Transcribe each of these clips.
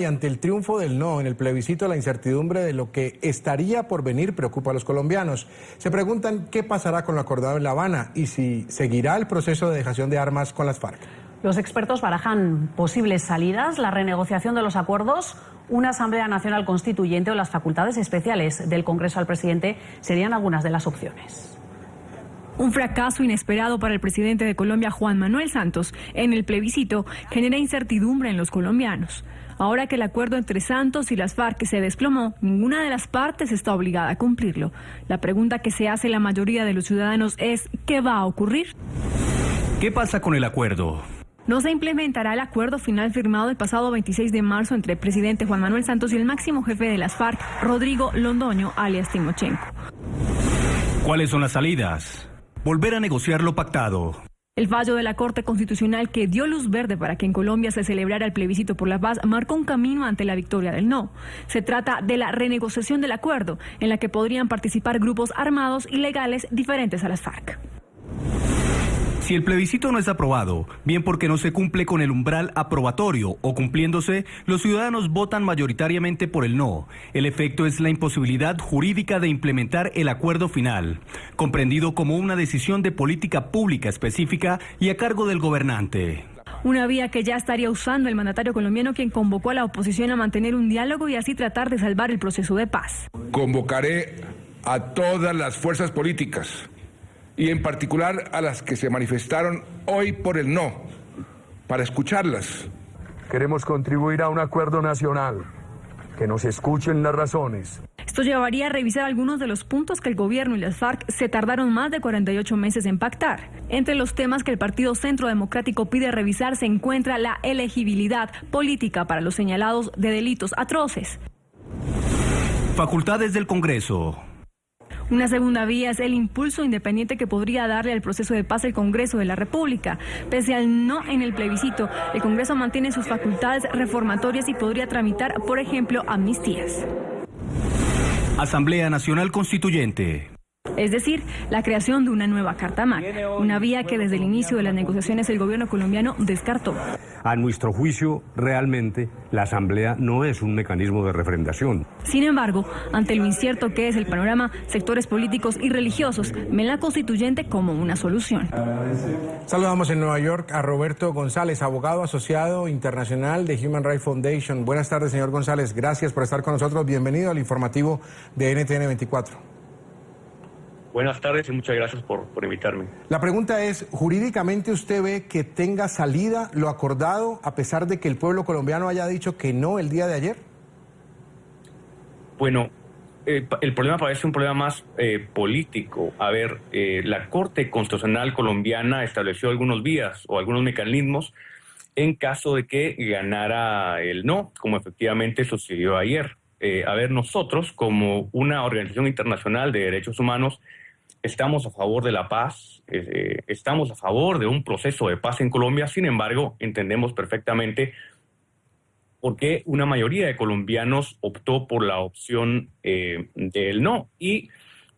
Y ante el triunfo del no en el plebiscito, la incertidumbre de lo que estaría por venir preocupa a los colombianos. Se preguntan qué pasará con lo acordado en La Habana y si seguirá el proceso de dejación de armas con las FARC. Los expertos barajan posibles salidas, la renegociación de los acuerdos, una Asamblea Nacional Constituyente o las facultades especiales del Congreso al presidente serían algunas de las opciones. Un fracaso inesperado para el presidente de Colombia, Juan Manuel Santos, en el plebiscito genera incertidumbre en los colombianos. Ahora que el acuerdo entre Santos y las FARC se desplomó, ninguna de las partes está obligada a cumplirlo. La pregunta que se hace la mayoría de los ciudadanos es ¿qué va a ocurrir? ¿Qué pasa con el acuerdo? No se implementará el acuerdo final firmado el pasado 26 de marzo entre el presidente Juan Manuel Santos y el máximo jefe de las FARC, Rodrigo Londoño, alias Timochenko. ¿Cuáles son las salidas? Volver a negociar lo pactado. El fallo de la Corte Constitucional que dio luz verde para que en Colombia se celebrara el plebiscito por la paz marcó un camino ante la victoria del no. Se trata de la renegociación del acuerdo, en la que podrían participar grupos armados y legales diferentes a las FARC. Si el plebiscito no es aprobado, bien porque no se cumple con el umbral aprobatorio o cumpliéndose, los ciudadanos votan mayoritariamente por el no. El efecto es la imposibilidad jurídica de implementar el acuerdo final, comprendido como una decisión de política pública específica y a cargo del gobernante. Una vía que ya estaría usando el mandatario colombiano, quien convocó a la oposición a mantener un diálogo y así tratar de salvar el proceso de paz. Convocaré a todas las fuerzas políticas y en particular a las que se manifestaron hoy por el no, para escucharlas. Queremos contribuir a un acuerdo nacional, que nos escuchen las razones. Esto llevaría a revisar algunos de los puntos que el gobierno y las FARC se tardaron más de 48 meses en pactar. Entre los temas que el Partido Centro Democrático pide revisar se encuentra la elegibilidad política para los señalados de delitos atroces. Facultades del Congreso. Una segunda vía es el impulso independiente que podría darle al proceso de paz el Congreso de la República. Pese al no en el plebiscito, el Congreso mantiene sus facultades reformatorias y podría tramitar, por ejemplo, amnistías. Asamblea Nacional Constituyente. Es decir, la creación de una nueva Carta Magna, una vía que desde el inicio de las negociaciones el gobierno colombiano descartó. A nuestro juicio, realmente, la Asamblea no es un mecanismo de refrendación. Sin embargo, ante lo incierto que es el panorama, sectores políticos y religiosos ven la constituyente como una solución. Saludamos en Nueva York a Roberto González, abogado asociado internacional de Human Rights Foundation. Buenas tardes, señor González. Gracias por estar con nosotros. Bienvenido al informativo de NTN 24. Buenas tardes y muchas gracias por invitarme. La pregunta es, ¿jurídicamente usted ve que tenga salida lo acordado a pesar de que el pueblo colombiano haya dicho que no el día de ayer? Bueno, el problema parece un problema más político. A ver, la Corte Constitucional colombiana estableció algunos vías o algunos mecanismos en caso de que ganara el no, como efectivamente sucedió ayer. A ver, nosotros como una organización internacional de derechos humanos estamos a favor de la paz, estamos a favor de un proceso de paz en Colombia. Sin embargo, entendemos perfectamente por qué una mayoría de colombianos optó por la opción del no. Y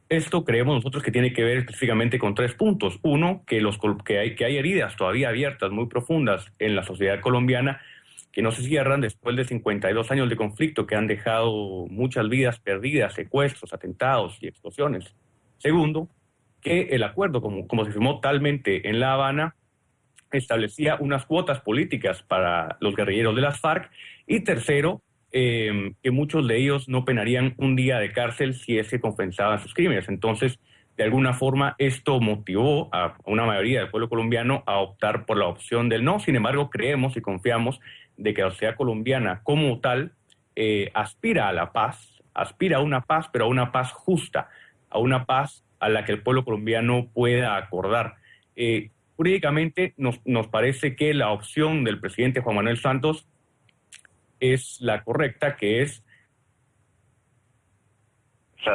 esto creemos nosotros que tiene que ver específicamente con 3 puntos. Uno, que hay heridas todavía abiertas muy profundas en la sociedad colombiana que no se cierran después de 52 años de conflicto que han dejado muchas vidas perdidas, secuestros, atentados y explosiones. Segundo, que el acuerdo, como se firmó talmente en La Habana, establecía unas cuotas políticas para los guerrilleros de las FARC. Y tercero, que muchos de ellos no penarían un día de cárcel si es que confesaban sus crímenes. Entonces, de alguna forma, esto motivó a una mayoría del pueblo colombiano a optar por la opción del no. Sin embargo, creemos y confiamos de que la sociedad colombiana como tal aspira a la paz, aspira a una paz, pero a una paz justa, a una paz a la que el pueblo colombiano pueda acordar. Jurídicamente nos parece que la opción del presidente Juan Manuel Santos es la correcta, que es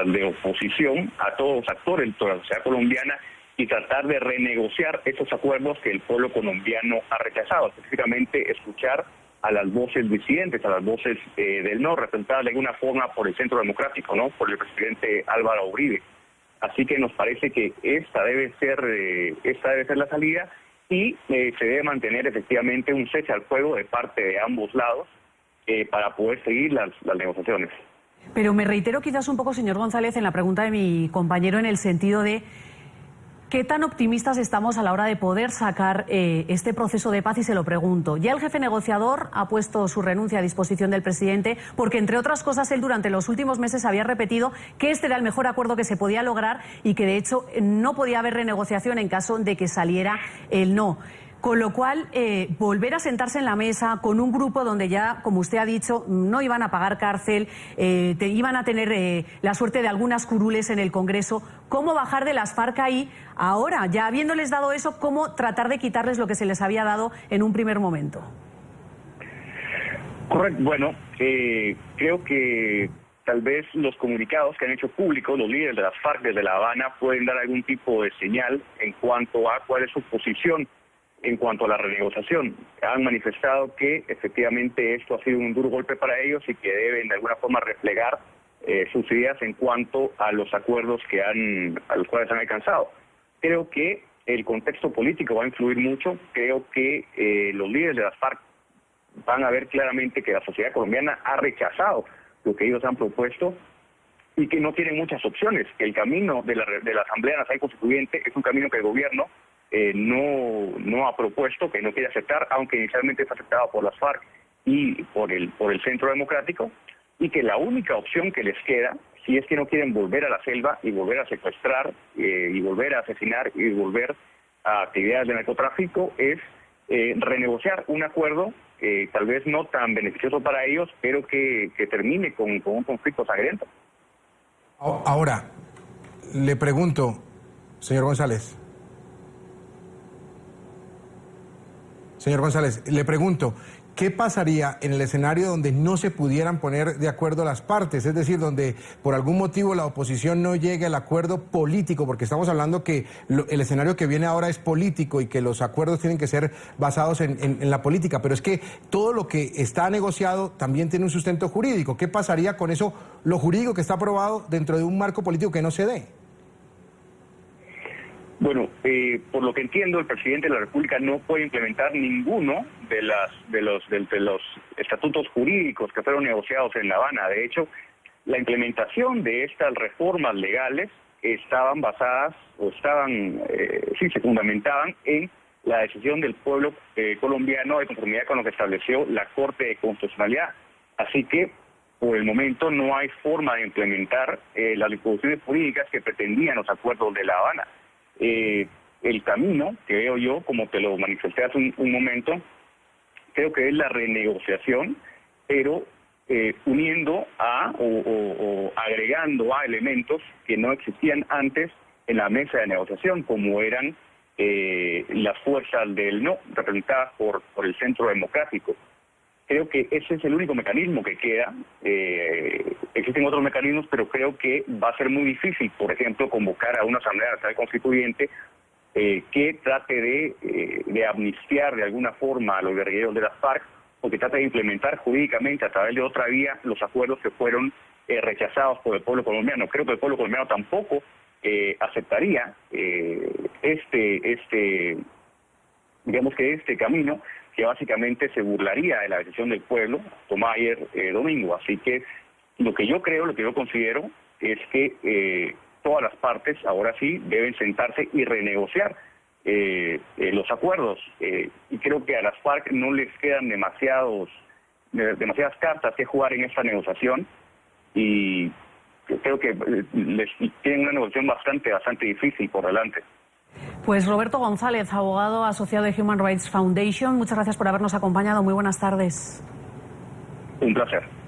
de oposición a todos los actores de la sociedad colombiana y tratar de renegociar esos acuerdos que el pueblo colombiano ha rechazado, específicamente escuchar a las voces disidentes, a las voces del no, representadas de alguna forma por el Centro Democrático, ¿no?, por el presidente Álvaro Uribe. Así que nos parece que esta debe ser la salida y se debe mantener efectivamente un cese al fuego de parte de ambos lados para poder seguir las negociaciones. Pero me reitero quizás un poco, señor González, en la pregunta de mi compañero, en el sentido de ¿qué tan optimistas estamos a la hora de poder sacar este proceso de paz? Y se lo pregunto. Ya el jefe negociador ha puesto su renuncia a disposición del presidente porque, entre otras cosas, él durante los últimos meses había repetido que este era el mejor acuerdo que se podía lograr y que, de hecho, no podía haber renegociación en caso de que saliera el no. Con lo cual, volver a sentarse en la mesa con un grupo donde ya, como usted ha dicho, no iban a pagar cárcel, iban a tener la suerte de algunas curules en el Congreso. ¿Cómo bajar de las FARC ahí ahora? Ya habiéndoles dado eso, ¿cómo tratar de quitarles lo que se les había dado en un primer momento? Correcto. Bueno, creo que tal vez los comunicados que han hecho públicos los líderes de las FARC desde La Habana pueden dar algún tipo de señal en cuanto a cuál es su posición en cuanto a la renegociación. Han manifestado que efectivamente esto ha sido un duro golpe para ellos y que deben de alguna forma replegar sus ideas en cuanto a los acuerdos a los cuales han alcanzado. Creo que el contexto político va a influir mucho. Creo que los líderes de las FARC van a ver claramente que la sociedad colombiana ha rechazado lo que ellos han propuesto y que no tienen muchas opciones. Que el camino de la Asamblea Nacional Constituyente es un camino que el gobierno no ha propuesto, que no quiere aceptar, aunque inicialmente fue aceptado por las FARC y por el Centro Democrático, y que la única opción que les queda, si es que no quieren volver a la selva y volver a secuestrar y volver a asesinar y volver a actividades de narcotráfico, es renegociar un acuerdo tal vez no tan beneficioso para ellos, pero que termine con un conflicto sangriento. Ahora, le pregunto, señor González. Señor González, le pregunto, ¿qué pasaría en el escenario donde no se pudieran poner de acuerdo las partes? Es decir, donde por algún motivo la oposición no llegue al acuerdo político, porque estamos hablando que el escenario que viene ahora es político y que los acuerdos tienen que ser basados en la política, pero es que todo lo que está negociado también tiene un sustento jurídico. ¿Qué pasaría con eso, lo jurídico que está aprobado dentro de un marco político que no se dé? Bueno, por lo que entiendo, el presidente de la República no puede implementar ninguno de los estatutos jurídicos que fueron negociados en La Habana. De hecho, la implementación de estas reformas legales estaban basadas o se fundamentaban en la decisión del pueblo colombiano de conformidad con lo que estableció la Corte de Constitucionalidad. Así que, por el momento, no hay forma de implementar las disposiciones jurídicas que pretendían los acuerdos de La Habana. El camino que veo yo, como te lo manifesté hace un momento, creo que es la renegociación, pero uniendo o agregando a elementos que no existían antes en la mesa de negociación, como eran las fuerzas del no, representadas por el Centro Democrático. Creo que ese es el único mecanismo que queda. Existen otros mecanismos, pero creo que va a ser muy difícil, por ejemplo, convocar a una Asamblea Nacional Constituyente que trate de amnistiar de alguna forma a los guerrilleros de las FARC, o que trate de implementar jurídicamente a través de otra vía los acuerdos que fueron rechazados por el pueblo colombiano. Creo que el pueblo colombiano tampoco aceptaría este camino, que básicamente se burlaría de la decisión del pueblo tomada ayer domingo. Así que lo que yo considero es que todas las partes ahora sí deben sentarse y renegociar los acuerdos. Y creo que a las FARC no les quedan demasiadas cartas que jugar en esta negociación, y creo que les tienen una negociación bastante difícil por delante. Pues Roberto González, abogado asociado de Human Rights Foundation, muchas gracias por habernos acompañado. Muy buenas tardes. Un placer.